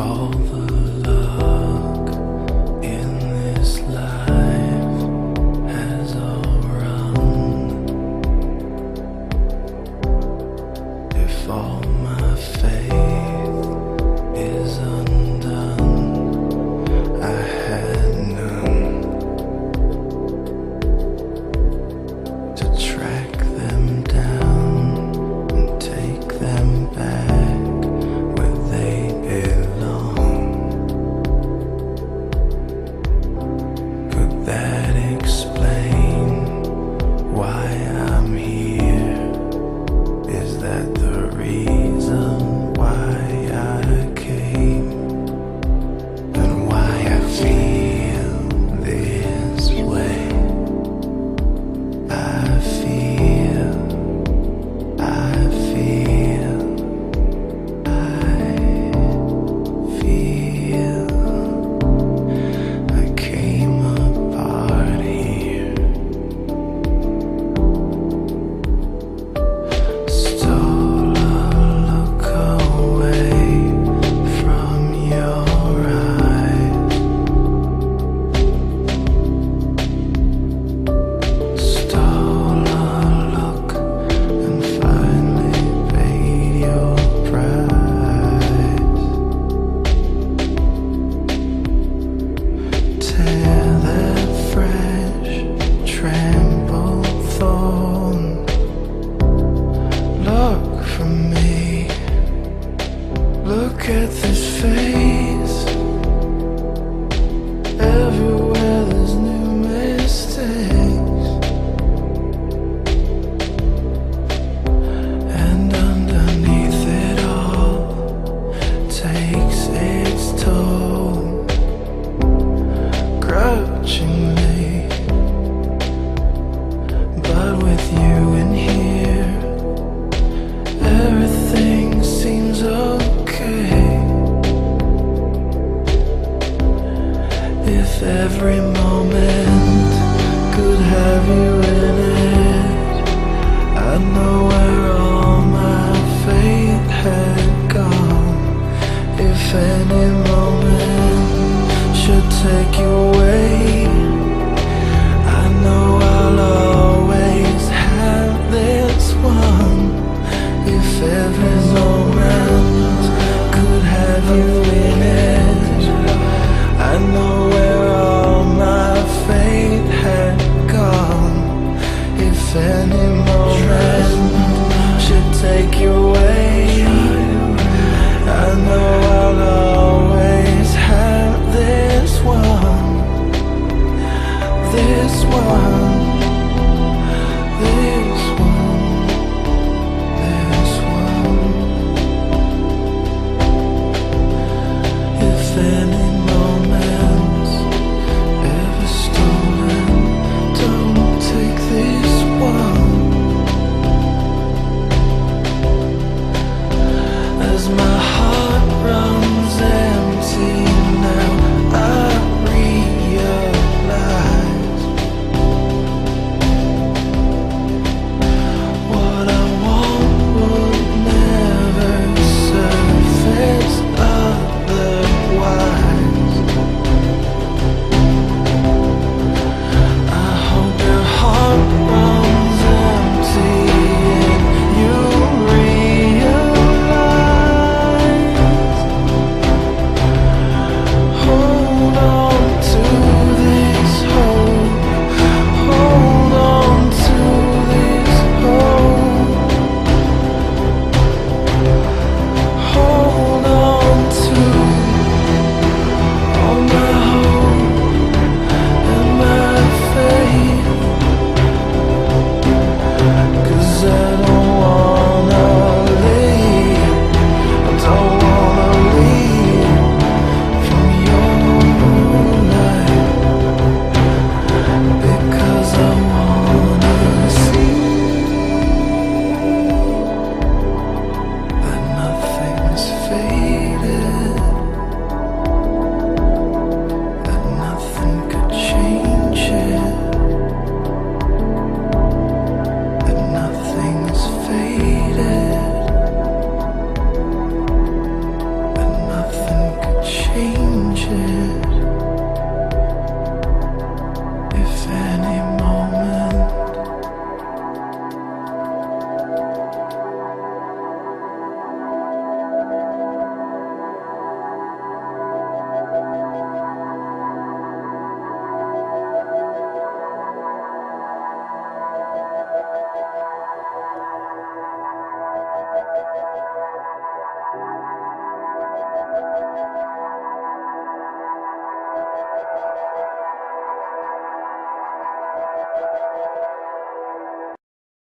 all the luck in this life has all run, if all my faith is undone, I had none to track them down and take them back where they belong. Could that explain why I'm here? Is that the reason why I came? And why I feel this way? I feel I came apart here. Stole a look away from your eyes. Stole a look and finally paid your price. Tear that fresh trampled thorn. Look from me. Look at this face. Everywhere there's new mistakes, and underneath it all takes its toll, grudgingly. But with you in here, everything seems okay. If every moment could have you in it, I'd know where all my faith had gone. If any moment should take you